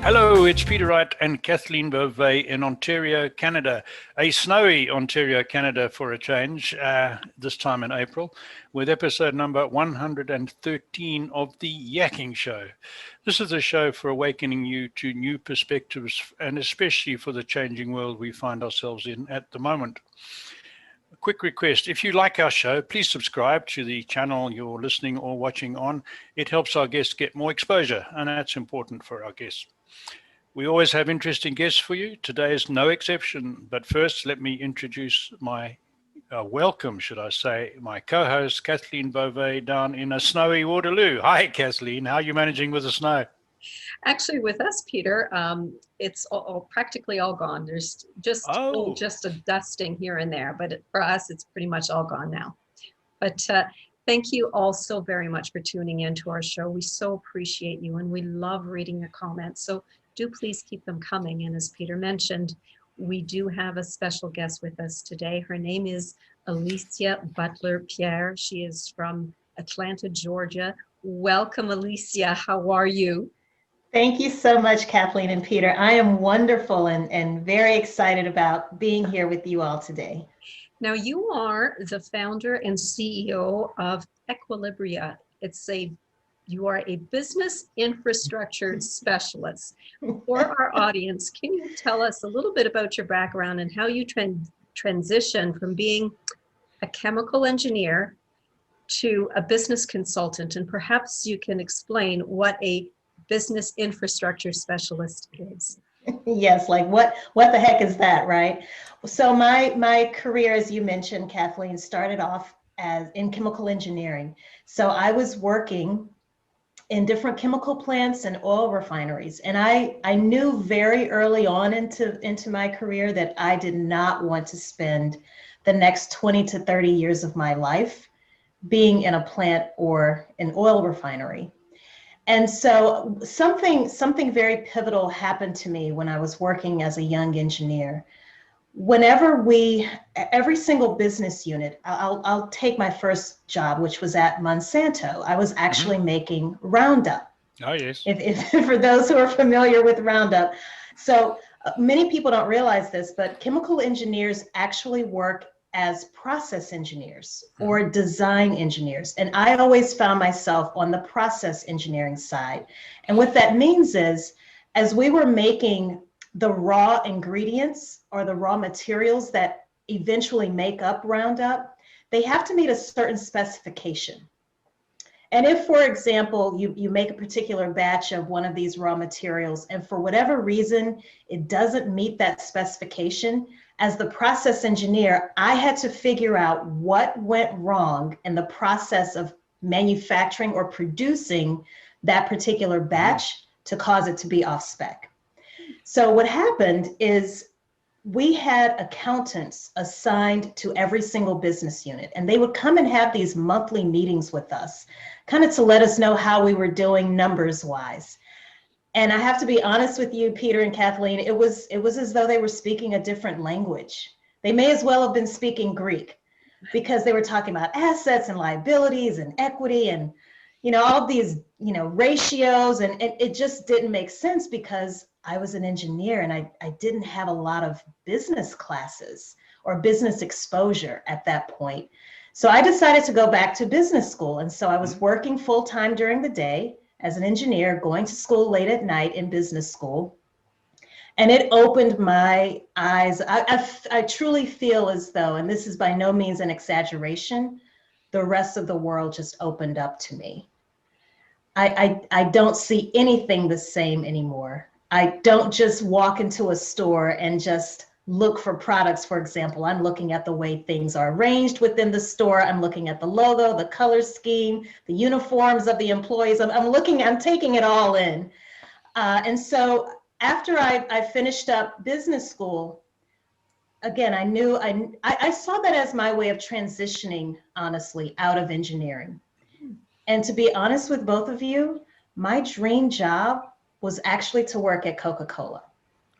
Hello, it's Peter Wright and Kathleen Beauvais in Ontario, Canada. A snowy Ontario, Canada for a change, this time in April, with episode number 113 of the Yakking Show. This is a show for awakening you to new perspectives and especially for the changing world we find ourselves in at the moment. A quick request, if you like our show, please subscribe to the channel you're listening or watching on. It helps our guests get more exposure, and that's important for our guests. We always have interesting guests for you. Today is no exception, but first let me introduce my welcome, should I say, my co-host Kathleen Beauvais down in a snowy Waterloo. Hi Kathleen, how are you managing with the snow? Actually, with us, Peter, it's practically all gone. There's just a dusting here and there, but for us, it's pretty much all gone now. But thank you all so very much for tuning in to our show. We so appreciate you, and we love reading your comments. So do please keep them coming. And as Peter mentioned, we do have a special guest with us today. Her name is Alicia Butler-Pierre. She is from Atlanta, Georgia. Welcome, Alicia. How are you? Thank you so much, Kathleen and Peter. I am wonderful and very excited about being here with you all today. Now, you are the founder and CEO of Equilibria. You are a business infrastructure specialist. For our audience, can you tell us a little bit about your background and how you transitioned from being a chemical engineer to a business consultant? And perhaps you can explain what a business infrastructure specialist is. Yes, like what the heck is that, right? So my career, as you mentioned, Kathleen, started off as in chemical engineering. So I was working in different chemical plants and oil refineries. And I knew very early on into my career that I did not want to spend the next 20 to 30 years of my life being in a plant or an oil refinery. And so something very pivotal happened to me when I was working as a young engineer. Every single business unit, I'll take my first job, which was at Monsanto. I was actually making Roundup. Oh, yes. If for those who are familiar with Roundup. So many people don't realize this, but chemical engineers actually work as process engineers or design engineers. And I always found myself on the process engineering side. And what that means is, as we were making the raw ingredients or the raw materials that eventually make up Roundup, they have to meet a certain specification. And if, for example, you make a particular batch of one of these raw materials, and for whatever reason, it doesn't meet that specification, as the process engineer, I had to figure out what went wrong in the process of manufacturing or producing that particular batch to cause it to be off spec. So what happened is we had accountants assigned to every single business unit, and they would come and have these monthly meetings with us, kind of to let us know how we were doing numbers wise. And I have to be honest with you, Peter and Kathleen, it was as though they were speaking a different language. They may as well have been speaking Greek, because they were talking about assets and liabilities and equity and, all these, ratios. And it just didn't make sense because I was an engineer and I didn't have a lot of business classes or business exposure at that point. So I decided to go back to business school. And so I was working full time during the day as an engineer, going to school late at night in business school. And it opened my eyes. I truly feel as though, and this is by no means an exaggeration, the rest of the world just opened up to me. I don't see anything the same anymore. I don't just walk into a store and just look for products, for example. I'm looking at the way things are arranged within the store. I'm looking at the logo, the color scheme, the uniforms of the employees. I'm taking it all in. And so after I finished up business school, again, I saw that as my way of transitioning, honestly, out of engineering. And to be honest with both of you, my dream job was actually to work at Coca-Cola.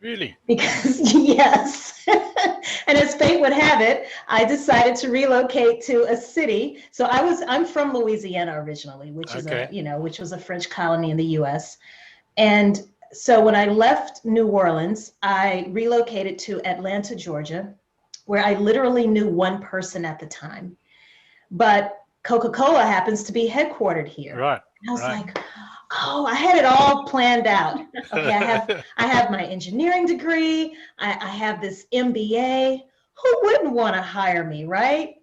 Really? Because yes, and as fate would have it, I decided to relocate to a city. So I'm from Louisiana originally, which is which was a French colony in the U.S. And So when I left New Orleans, I relocated to Atlanta, Georgia, where I literally knew one person at the time. But Coca-Cola happens to be headquartered here. Right. And I was right. like, oh, I had it all planned out. Okay, I have my engineering degree. I have this MBA. Who wouldn't want to hire me, right?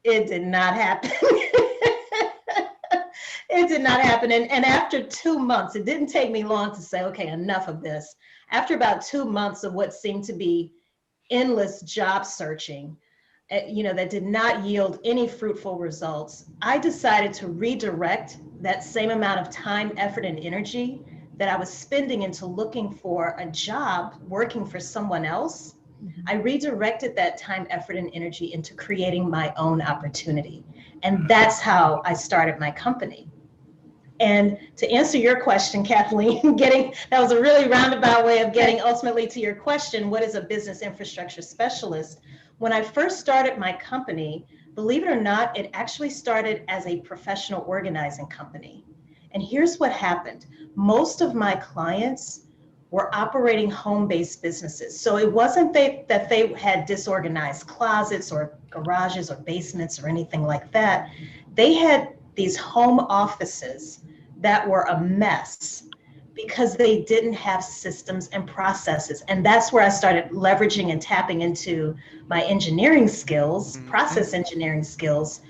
It did not happen. It did not happen. And after 2 months, it didn't take me long to say, okay, enough of this. After about 2 months of what seemed to be endless job searching, that did not yield any fruitful results, I decided to redirect that same amount of time, effort, and energy that I was spending into looking for a job working for someone else. I redirected that time, effort, and energy into creating my own opportunity. And that's how I started my company. And to answer your question, Kathleen, that was a really roundabout way of getting ultimately to your question, what is a business infrastructure specialist? When I first started my company, believe it or not, it actually started as a professional organizing company. And here's what happened. Most of my clients were operating home-based businesses. So it wasn't that they had disorganized closets or garages or basements or anything like that. They had these home offices that were a mess because they didn't have systems and processes. And that's where I started leveraging and tapping into my engineering skills, process engineering skills,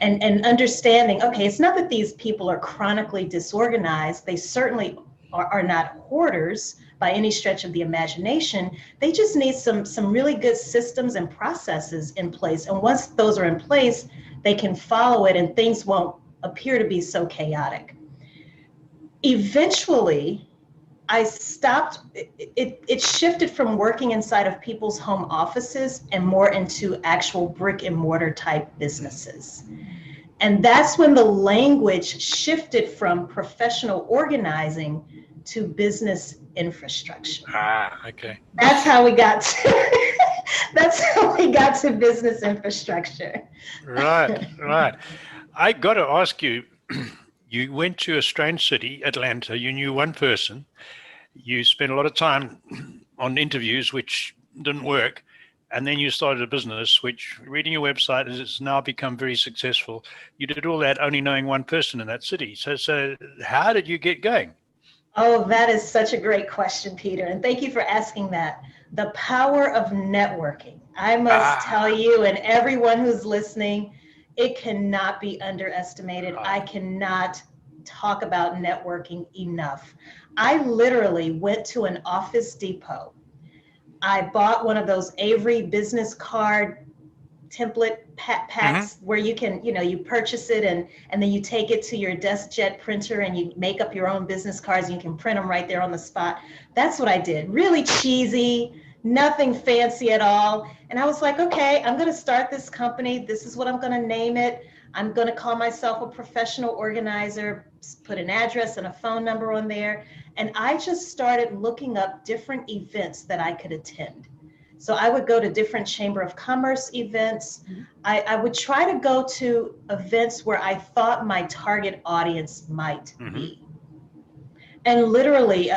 and understanding, okay, it's not that these people are chronically disorganized. They certainly are not hoarders by any stretch of the imagination. They just need some really good systems and processes in place. And once those are in place, they can follow it and things won't appear to be so chaotic. Eventually, I stopped, it shifted from working inside of people's home offices and more into actual brick and mortar type businesses. And that's when the language shifted from professional organizing to business infrastructure. Okay. That's how we got to business infrastructure. Right. I got to ask you, you went to a strange city, Atlanta. You knew one person. You spent a lot of time on interviews, which didn't work. And then you started a business, which, reading your website, has now become very successful. You did all that only knowing one person in that city. So how did you get going? Oh, that is such a great question, Peter. And thank you for asking that. The power of networking. I must tell you and everyone who's listening, it cannot be underestimated. I cannot talk about networking enough. I literally went to an Office Depot. I bought one of those Avery business card template packs where you can, you purchase it and then you take it to your DeskJet printer and you make up your own business cards and you can print them right there on the spot. That's what I did. Really cheesy, nothing fancy at all. And I was like, okay, I'm going to start this company. This is what I'm going to name it. I'm going to call myself a professional organizer, put an address and a phone number on there. And I just started looking up different events that I could attend. So I would go to different Chamber of Commerce events. I would try to go to events where I thought my target audience might be. And literally,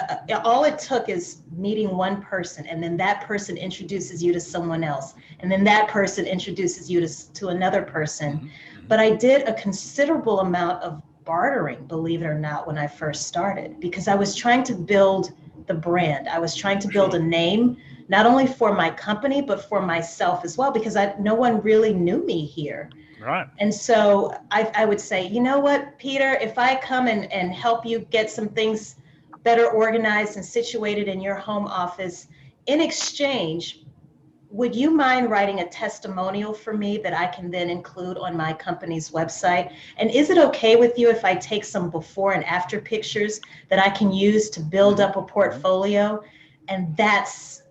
all it took is meeting one person, and then that person introduces you to someone else, and then that person introduces you to another person. But I did a considerable amount of bartering, believe it or not, when I first started, because I was trying to build the brand. I was trying to build a name, not only for my company, but for myself as well, because no one really knew me here. Right. And so I would say, you know what, Peter, if I come and help you get some things better organized and situated in your home office, in exchange, would you mind writing a testimonial for me that I can then include on my company's website? And is it okay with you if I take some before and after pictures that I can use to build up a portfolio? And that's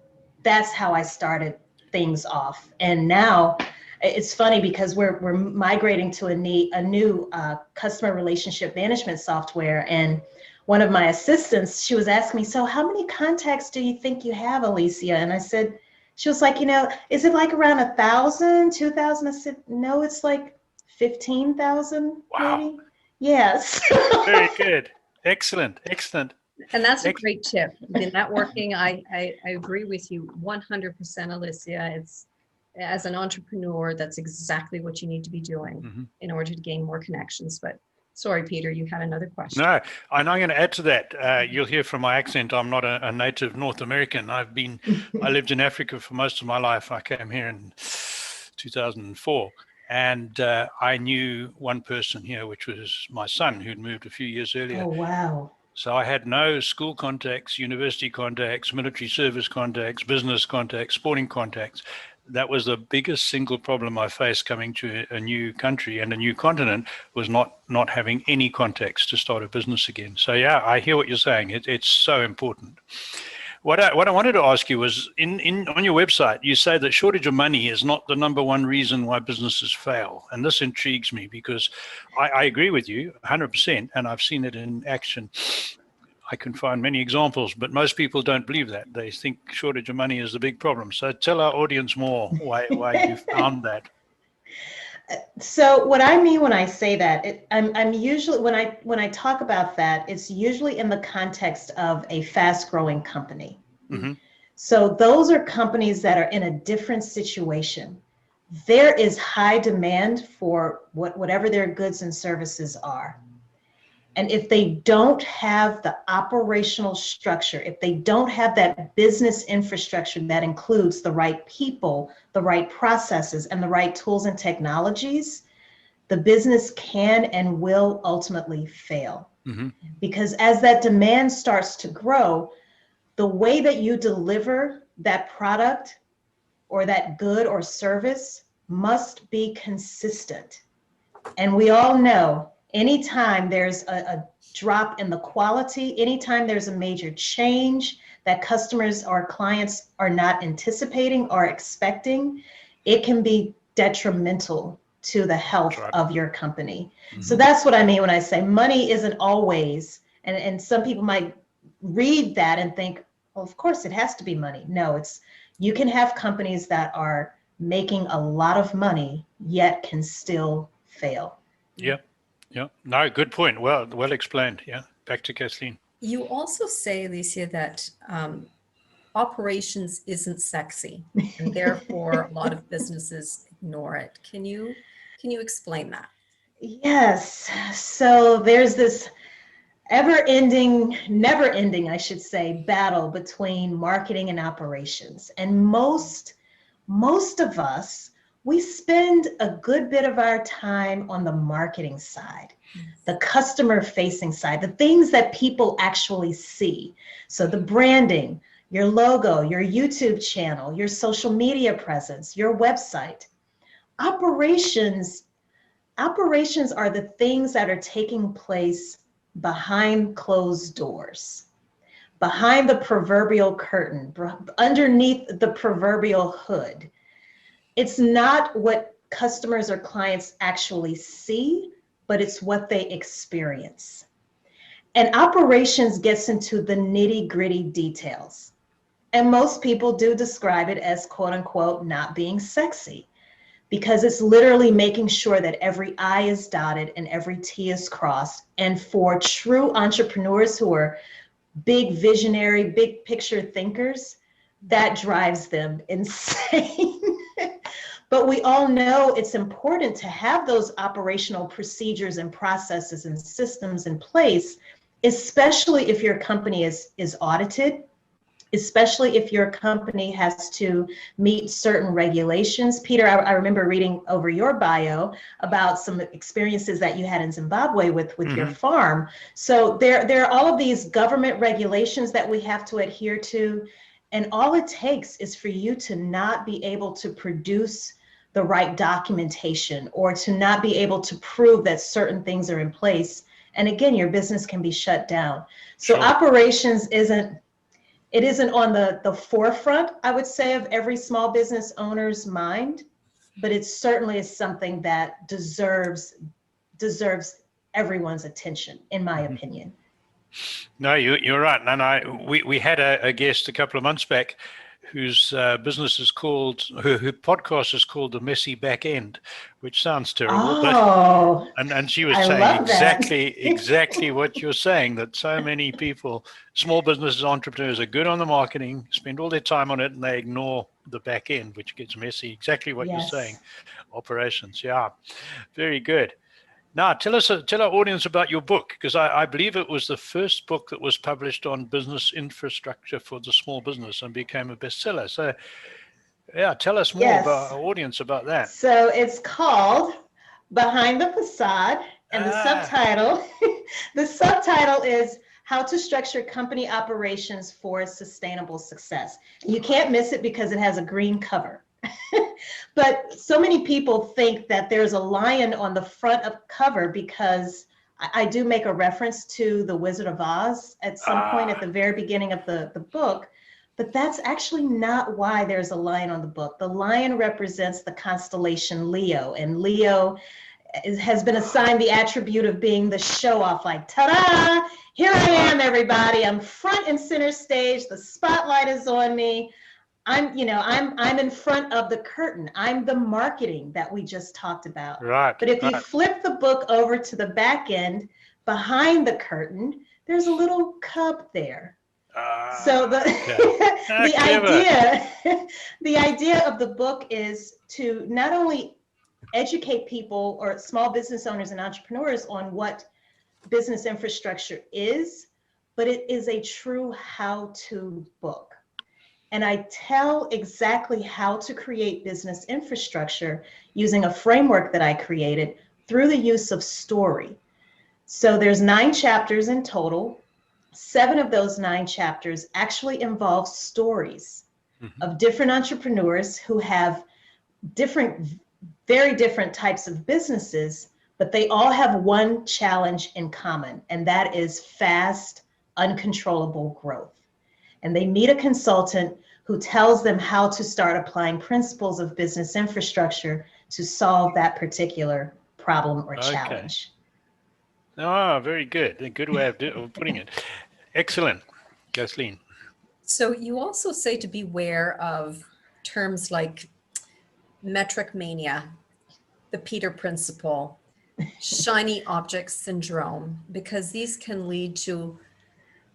how I started things off. And now it's funny because we're migrating to a new customer relationship management software. And one of my assistants, she was asking me, so how many contacts do you think you have, Alicia? And I said, she was like, is it like around 1,000, 2,000? I said, no, it's like 15,000 maybe. Yes. Very good. Excellent. And that's a great tip. The networking, I agree with you 100%, Alicia. It's, as an entrepreneur, that's exactly what you need to be doing in order to gain more connections. But sorry, Peter, you had another question. No, and I'm going to add to that. You'll hear from my accent, I'm not a native North American. I lived in Africa for most of my life. I came here in 2004. And I knew one person here, which was my son, who'd moved a few years earlier. Oh, wow. So I had no school contacts, university contacts, military service contacts, business contacts, sporting contacts. That was the biggest single problem I faced coming to a new country and a new continent, was not having any contacts to start a business again. So yeah, I hear what you're saying. It's so important. What I wanted to ask you was, on your website, you say that shortage of money is not the number one reason why businesses fail. And this intrigues me because I agree with you 100%, and I've seen it in action. I can find many examples, but most people don't believe that. They think shortage of money is the big problem. So tell our audience more why you found that. So what I mean when I say that, I'm usually, when I talk about that, it's usually in the context of a fast-growing company. Mm-hmm. So those are companies that are in a different situation. There is high demand for whatever their goods and services are. And if they don't have the operational structure, if they don't have that business infrastructure that includes the right people, the right processes, and the right tools and technologies, the business can and will ultimately fail. Mm-hmm. Because as that demand starts to grow, the way that you deliver that product or that good or service must be consistent. And we all know, anytime there's a drop in the quality, anytime there's a major change that customers or clients are not anticipating or expecting, it can be detrimental to the health of your company. Mm-hmm. So that's what I mean when I say money isn't always, and some people might read that and think, well, of course it has to be money. No, you can have companies that are making a lot of money yet can still fail. Yeah. Yeah. No, good point. Well explained. Yeah. Back to Kathleen. You also say, Alicia, that operations isn't sexy, and therefore a lot of businesses ignore it. Can you explain that? Yes. So there's this never-ending, I should say, battle between marketing and operations. And most of us, we spend a good bit of our time on the marketing side, the customer-facing side, the things that people actually see. So the branding, your logo, your YouTube channel, your social media presence, your website. Operations are the things that are taking place behind closed doors, behind the proverbial curtain, underneath the proverbial hood. It's not what customers or clients actually see, but it's what they experience. And operations gets into the nitty-gritty details. And most people do describe it as, quote unquote, not being sexy, because it's literally making sure that every I is dotted and every T is crossed. And for true entrepreneurs who are big visionary, big picture thinkers, that drives them insane. But we all know it's important to have those operational procedures and processes and systems in place, especially if your company is audited, especially if your company has to meet certain regulations. Peter, I remember reading over your bio about some experiences that you had in Zimbabwe with mm-hmm. your farm. So there are all of these government regulations that we have to adhere to. And all it takes is for you to not be able to produce the right documentation or to not be able to prove that certain things are in place. And again, your business can be shut down. So sure. Operations isn't on the forefront, I would say, of every small business owner's mind, but it certainly is something that deserves everyone's attention, in my mm-hmm. opinion. No, you're right. And we had a guest a couple of months back whose business is called, her podcast is called The Messy Back End, which sounds terrible, Oh, and she was I saying love that. exactly what you're saying, that so many people, small businesses, entrepreneurs, are good on the marketing, spend all their time on it, and they ignore the back end, which gets messy. Exactly what you're saying. Yes. Operations. Yeah. Very good. Now, tell our audience about your book, because I believe it was the first book that was published on business infrastructure for the small business and became a bestseller. So, yeah, tell us more about Yes. our audience about that. So it's called Behind the Facade, and the subtitle is How to Structure Company Operations for Sustainable Success. You can't miss it because it has a green cover. But so many people think that there's a lion on the front of cover because I do make a reference to the Wizard of Oz at some point at the very beginning of the book, but that's actually not why there's a lion on the book. The lion represents the constellation Leo, and Leo has been assigned the attribute of being the show off, like, ta-da, here I am, everybody. I'm front and center stage. The spotlight is on me. I'm in front of the curtain. I'm the marketing that we just talked about. Right. But if you flip the book over to the back end, behind the curtain, there's a little cub there. So the idea of the book is to not only educate people or small business owners and entrepreneurs on what business infrastructure is, but it is a true how-to book. And I tell exactly how to create business infrastructure using a framework that I created through the use of story. So there's 9 chapters in total. 7 of those 9 chapters actually involve stories of different entrepreneurs who have very different types of businesses, but they all have one challenge in common, and that is fast, uncontrollable growth. And they meet a consultant who tells them how to start applying principles of business infrastructure to solve that particular problem or challenge. Oh, very good. A good way of putting it. Excellent. Kathleen. So you also say to beware of terms like metric mania, the Peter principle, shiny object syndrome, because these can lead to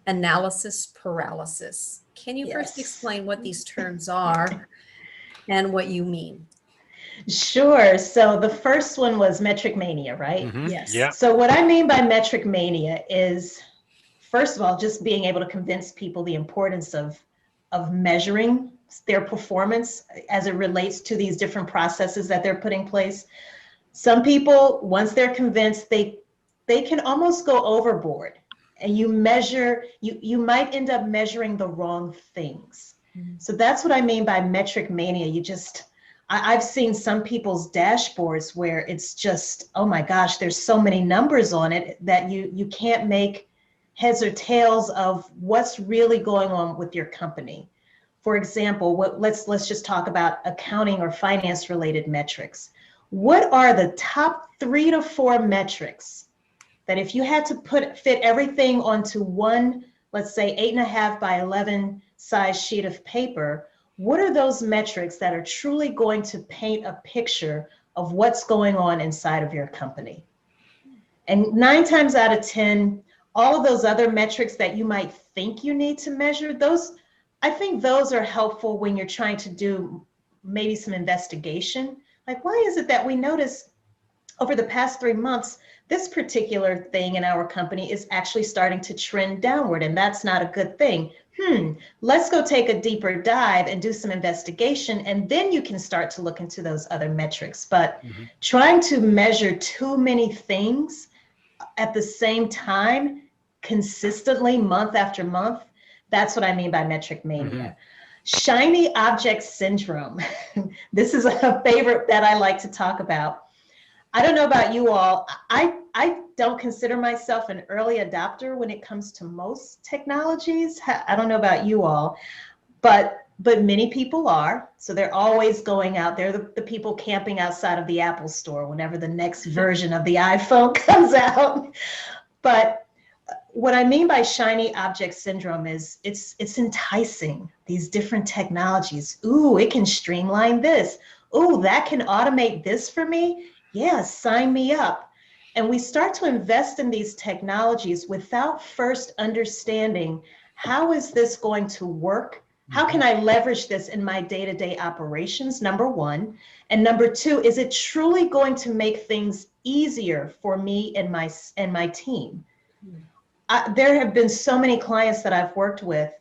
analysis paralysis. Can you first explain what these terms are and what you mean? Sure. So the first one was metric mania, right? Yes. Yeah. So what I mean by metric mania is, first of all, just being able to convince people the importance of measuring their performance as it relates to these different processes that they're putting in place. Some people, once they're convinced, they can almost go overboard, and you might end up measuring the wrong things. So that's what I mean by metric mania. I've seen some people's dashboards where it's just, oh my gosh, there's so many numbers on it that you can't make heads or tails of what's really going on with your company. For example, let's just talk about accounting or finance related metrics. What are the top 3 to 4 metrics that if you had to fit everything onto one, let's say 8.5 by 11 size sheet of paper, what are those metrics that are truly going to paint a picture of what's going on inside of your company? And 9 times out of 10, all of those other metrics that you might think you need to measure, I think those are helpful when you're trying to do maybe some investigation. Like, why is it that we notice over the past 3 months, this particular thing in our company is actually starting to trend downward, and that's not a good thing. Let's go take a deeper dive and do some investigation, and then you can start to look into those other metrics. But trying to measure too many things at the same time, consistently, month after month, that's what I mean by metric mania. Shiny object syndrome. This is a favorite that I like to talk about. I don't know about you all. I don't consider myself an early adopter when it comes to most technologies. I don't know about you all, but many people are. So they're always going out. They're the people camping outside of the Apple store whenever the next version of the iPhone comes out. But what I mean by shiny object syndrome is it's enticing, these different technologies. Ooh, it can streamline this. Ooh, that can automate this for me. Yeah, sign me up. And we start to invest in these technologies without first understanding, how is this going to work? How can I leverage this in my day-to-day operations, number one? And number two, is it truly going to make things easier for me and my team? There have been so many clients that I've worked with.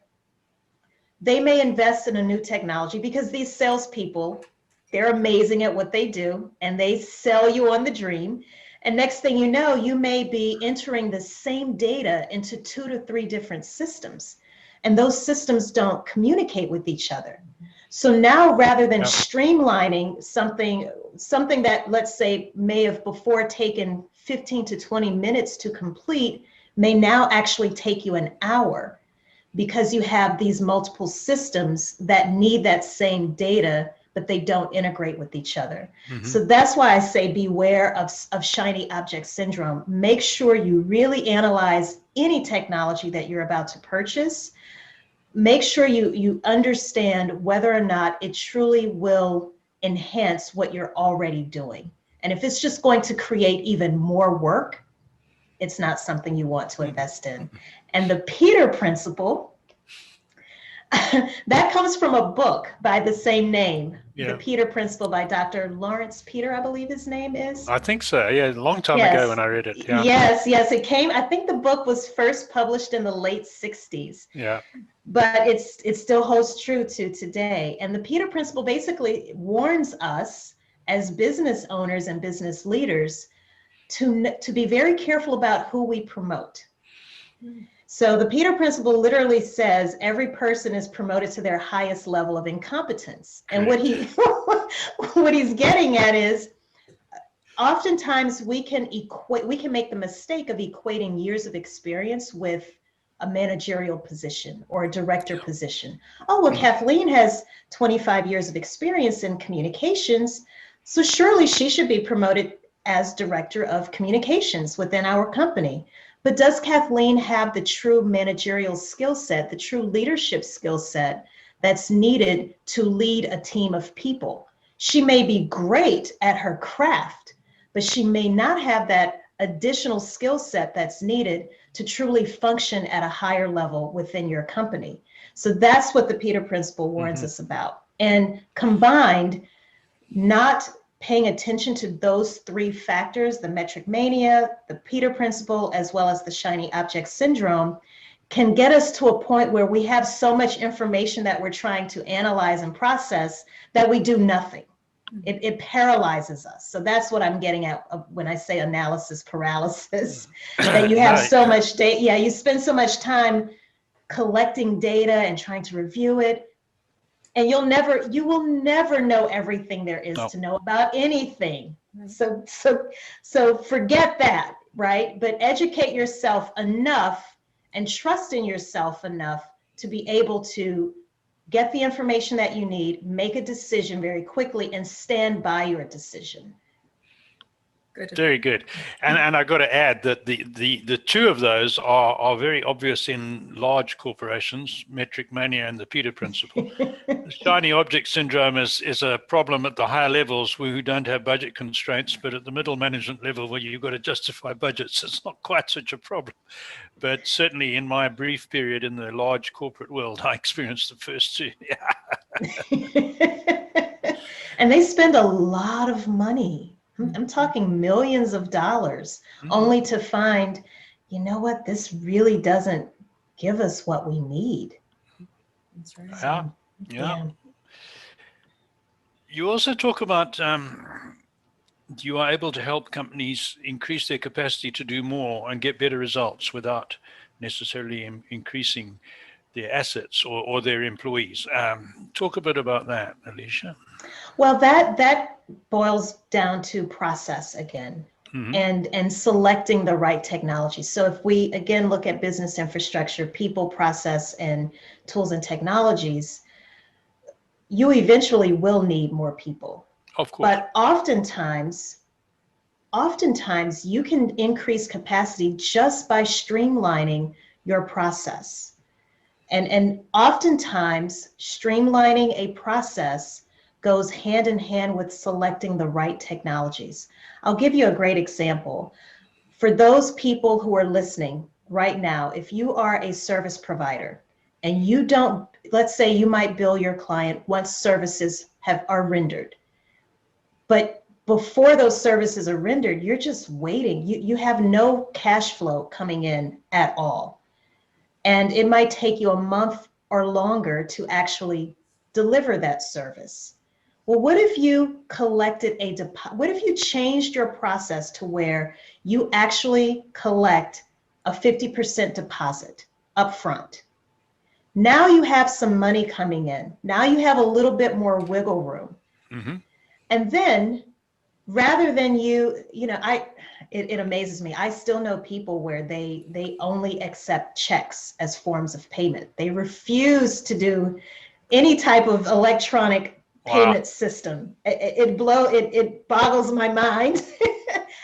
They may invest in a new technology because these salespeople, they're amazing at what they do, and they sell you on the dream. And next thing you know, you may be entering the same data into 2 to 3 different systems, and those systems don't communicate with each other. So now, rather than streamlining something that, let's say, may have before taken 15 to 20 minutes to complete, may now actually take you an hour, because you have these multiple systems that need that same data, but they don't integrate with each other. So that's why I say beware of shiny object syndrome. Make sure you really analyze any technology that you're about to purchase. Make sure you understand whether or not it truly will enhance what you're already doing. And if it's just going to create even more work, it's not something you want to invest in. And the Peter principle, that comes from a book by the same name, The Peter Principle by Dr. Lawrence Peter, I believe his name is. I think so. Yeah, a long time ago when I read it. Yeah. Yes, it came, I think the book was first published in the late 60s. Yeah. But it still holds true to today. And the Peter Principle basically warns us as business owners and business leaders to be very careful about who we promote. So the Peter Principle literally says every person is promoted to their highest level of incompetence. And what he's getting at is, oftentimes we can make the mistake of equating years of experience with a managerial position or a director position. Oh, well, Kathleen has 25 years of experience in communications, so surely she should be promoted as director of communications within our company. But does Kathleen have the true managerial skill set, the true leadership skill set that's needed to lead a team of people? She may be great at her craft, but she may not have that additional skill set that's needed to truly function at a higher level within your company. So that's what the Peter Principle warns us about. And combined, not paying attention to those 3 factors, the metric mania, the Peter Principle, as well as the shiny object syndrome, can get us to a point where we have so much information that we're trying to analyze and process that we do nothing. It paralyzes us. So that's what I'm getting at when I say analysis paralysis, that you have so much data. Yeah, you spend so much time collecting data and trying to review it, and you will never know everything there is to know about anything. So forget that, right? But educate yourself enough and trust in yourself enough to be able to get the information that you need, make a decision very quickly, and stand by your decision. Good. Very good. And I got to add that the 2 of those are very obvious in large corporations, metric mania and the Peter Principle. The shiny object syndrome is a problem at the higher levels who don't have budget constraints, but at the middle management level where you've got to justify budgets, it's not quite such a problem. But certainly in my brief period in the large corporate world, I experienced the first 2. And they spend a lot of money. I'm talking millions of dollars, only to find, you know what, this really doesn't give us what we need. That's right. Yeah. You also talk about you are able to help companies increase their capacity to do more and get better results without necessarily increasing their assets or their employees. Talk a bit about that, Alicia. Well, that boils down to process again, and selecting the right technology. So if we again look at business infrastructure, people, process, and tools and technologies, you eventually will need more people. Of course. But oftentimes oftentimes you can increase capacity just by streamlining your process. And oftentimes streamlining a process goes hand in hand with selecting the right technologies. I'll give you a great example. For those people who are listening right now, if you are a service provider and you don't, let's say you might bill your client once services are rendered, but before those services are rendered, you're just waiting. You have no cash flow coming in at all. And it might take you a month or longer to actually deliver that service. Well, what if you collected a deposit? What if you changed your process to where you actually collect a 50% deposit upfront? Now you have some money coming in. Now you have a little bit more wiggle room. Mm-hmm. And then rather than it amazes me. I still know people where they only accept checks as forms of payment. They refuse to do any type of electronic payment system. It boggles my mind.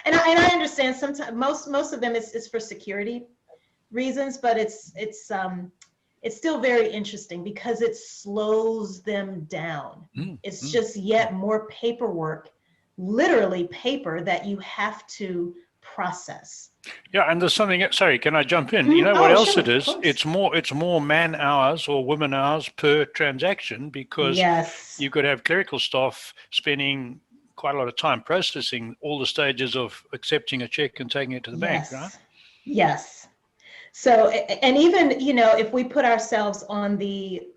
and I understand sometimes most of them is for security reasons, but it's still very interesting because it slows them down. It's just yet more paperwork, literally paper that you have to process. Yeah, and there's something. Sorry, can I jump in? You know what else sure, it is? It's more man hours or woman hours per transaction, because you could have clerical staff spending quite a lot of time processing all the stages of accepting a check and taking it to the bank, right? Yes. So, and even if we put ourselves on the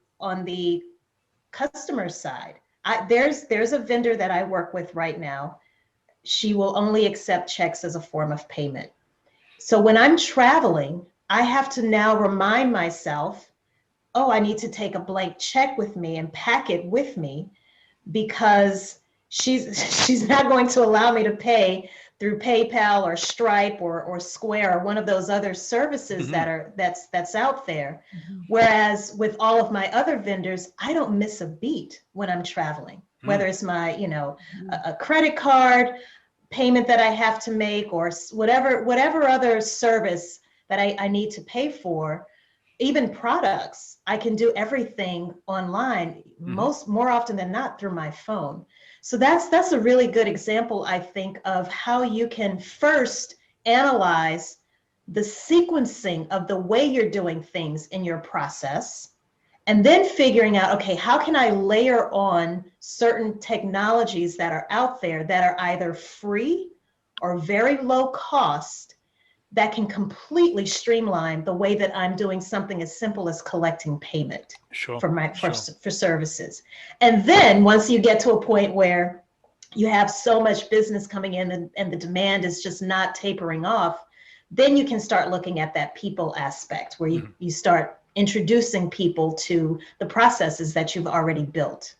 customer side, there's a vendor that I work with right now. She will only accept checks as a form of payment. So when I'm traveling, I have to now remind myself, oh, I need to take a blank check with me and pack it with me, because she's not going to allow me to pay through PayPal or Stripe or Square or one of those other services that's out there. Whereas with all of my other vendors, I don't miss a beat when I'm traveling, whether it's my, a credit card payment that I have to make, or whatever other service that I need to pay for, even products. I can do everything online, more often than not through my phone. So that's a really good example, I think, of how you can first analyze the sequencing of the way you're doing things in your process, and then figuring out, okay, how can I layer on certain technologies that are out there that are either free or very low cost, that can completely streamline the way that I'm doing something as simple as collecting payment for services. And then once you get to a point where you have so much business coming in and the demand is just not tapering off, then you can start looking at that people aspect, where you start introducing people to the processes that you've already built.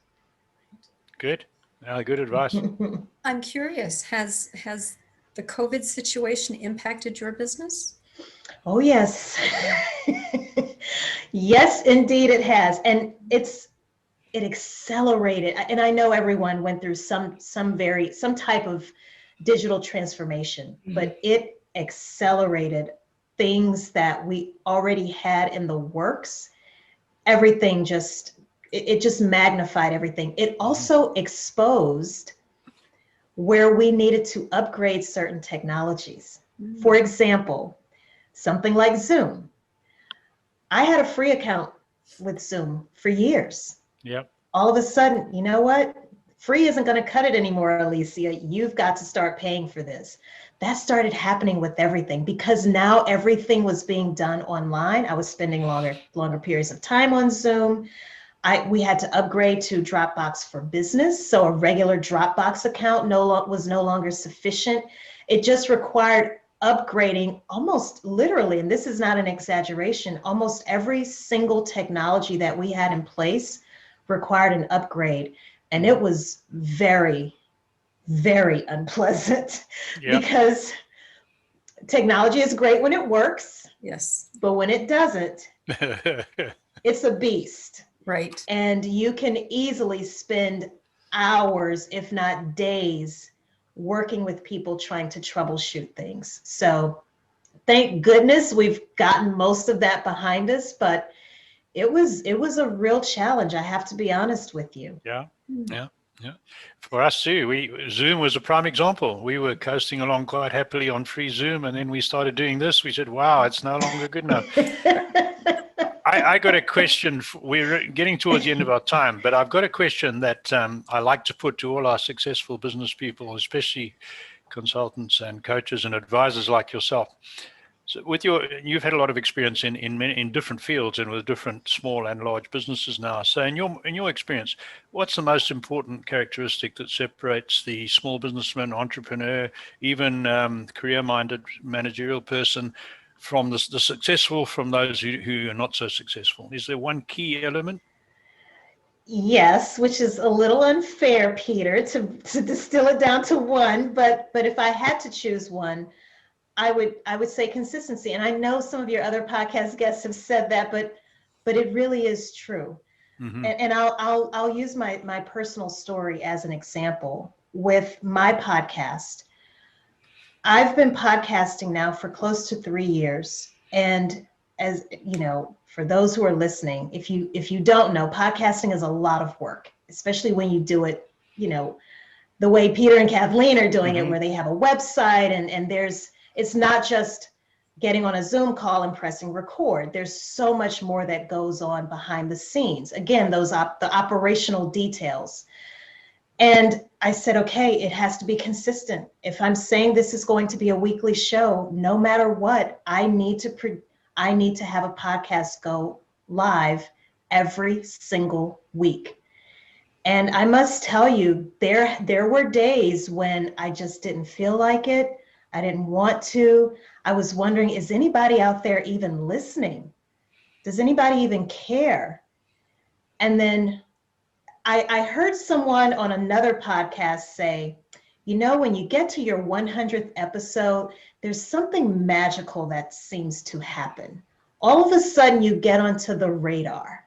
Good. Good advice. I'm curious, has the COVID situation impacted your business? Oh, yes. Yes, indeed it has. And it accelerated. And I know everyone went through some type of digital transformation, but it accelerated things that we already had in the works. Everything just magnified everything. It also exposed where we needed to upgrade certain technologies. For example, something like Zoom. I had a free account with Zoom for years. Yep. All of a sudden, you know what? Free isn't going to cut it anymore, Alicia. You've got to start paying for this. That started happening with everything, because now everything was being done online. I was spending longer periods of time on Zoom. We had to upgrade to Dropbox for Business. So a regular Dropbox account was no longer sufficient. It just required upgrading almost literally, and this is not an exaggeration, almost every single technology that we had in place required an upgrade. And it was very, very unpleasant. Yep. Because technology is great when it works. Yes. But when it doesn't, it's a beast. Right. And you can easily spend hours, if not days, working with people trying to troubleshoot things. So thank goodness we've gotten most of that behind us, but it was a real challenge. I have to be honest with you. Yeah. For us too, Zoom was a prime example. We were coasting along quite happily on free Zoom, and then we started doing this. We said, wow, it's no longer good enough. I got a question. We're getting towards the end of our time, but I've got a question that I like to put to all our successful business people, especially consultants and coaches and advisors like yourself. So you've had a lot of experience in different fields and with different small and large businesses now. So in your experience, what's the most important characteristic that separates the small businessman, entrepreneur, even career-minded managerial person from the successful, from those who are not so successful? Is there one key element? Yes, which is a little unfair, Peter, to distill it down to one. But if I had to choose one, I would say consistency. And I know some of your other podcast guests have said that, but it really is true. Mm-hmm. And I'll use my personal story as an example with my podcast. I've been podcasting now for close to 3 years. And as you know, for those who are listening, if you don't know, podcasting is a lot of work, especially when you do it, the way Peter and Kathleen are doing mm-hmm. it, where they have a website and it's not just getting on a Zoom call and pressing record. There's so much more that goes on behind the scenes. Again, the operational details. And I said, okay, it has to be consistent. If I'm saying this is going to be a weekly show, no matter what, I need to have a podcast go live every single week. And I must tell you, there were days when I just didn't feel like it. I didn't want to. I was wondering, is anybody out there even listening? Does anybody even care? And then I heard someone on another podcast say, when you get to your 100th episode, there's something magical that seems to happen. All of a sudden you get onto the radar.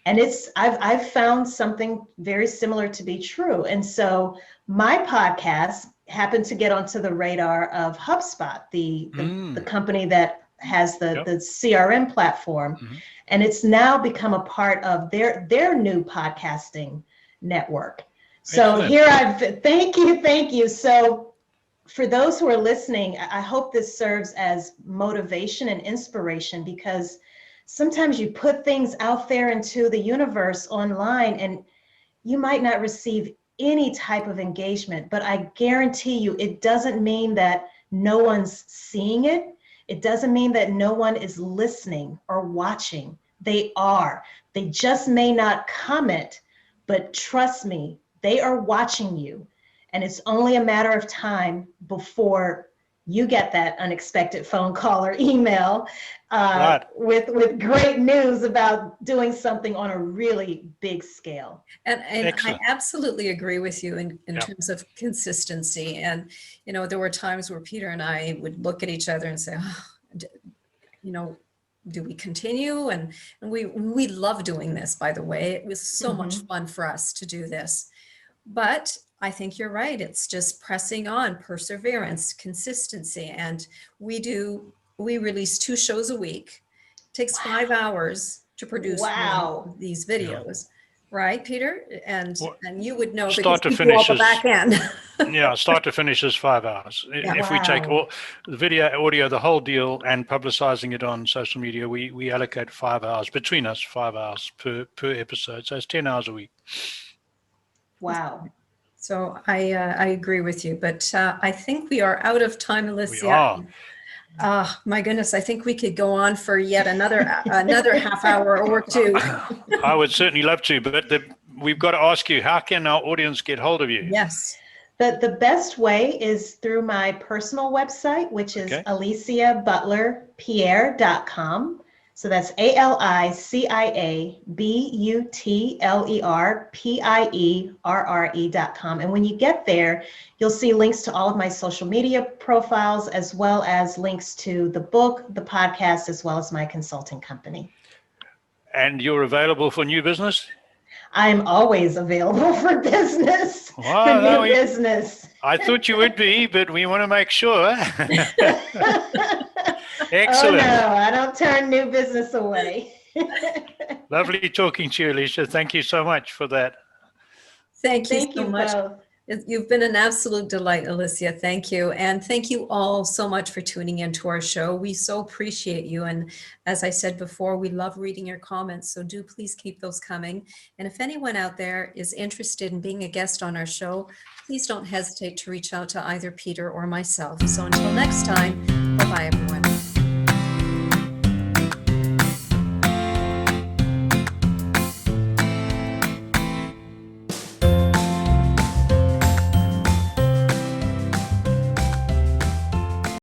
And I've found something very similar to be true. And so my podcast happened to get onto the radar of HubSpot, the company that has the CRM platform. Mm-hmm. And it's now become a part of their new podcasting network. So excellent. Thank you. So for those who are listening, I hope this serves as motivation and inspiration, because sometimes you put things out there into the universe online and you might not receive any type of engagement, but I guarantee you it doesn't mean that no one's seeing it. It doesn't mean that no one is listening or watching. They are. They just may not comment, but trust me, they are watching you. And it's only a matter of time before you get that unexpected phone call or email right. with great news about doing something on a really big scale. And I absolutely agree with you in terms of consistency. And, there were times where Peter and I would look at each other and say, do we continue? And we love doing this, by the way. It was so mm-hmm. much fun for us to do this. But I think you're right. It's just pressing on, perseverance, consistency. And we release 2 shows a week. It takes 5 hours to produce these videos. Right, Peter? And you would know because you do all the back end. Start to finish is 5 hours. Yeah. If we take all the video, audio, the whole deal, and publicizing it on social media, we allocate 5 hours between us, 5 hours per episode. So it's 10 hours a week. Wow. So I agree with you, but I think we are out of time, Alicia. We are. My goodness, I think we could go on for yet another half hour or two. I would certainly love to, but we've got to ask you, how can our audience get hold of you? Yes. The best way is through my personal website, which is aliciabutlerpierre.com. So that's ALICIABUTLERPIERRE.com. And when you get there, you'll see links to all of my social media profiles, as well as links to the book, the podcast, as well as my consulting company. And you're available for new business? I'm always available for business, Wow, for no, new business. I thought you would be, but we want to make sure. Oh Excellent. no, I don't turn new business away. Lovely talking to you, Alicia. Thank you so much for that. Thank you Thank so you much. both. You've been an absolute delight, Alicia. Thank you. And thank you all so much for tuning into our show. We so appreciate you. And as I said before, we love reading your comments. So do please keep those coming. And if anyone out there is interested in being a guest on our show, please don't hesitate to reach out to either Peter or myself. So until next time, bye-bye, everyone.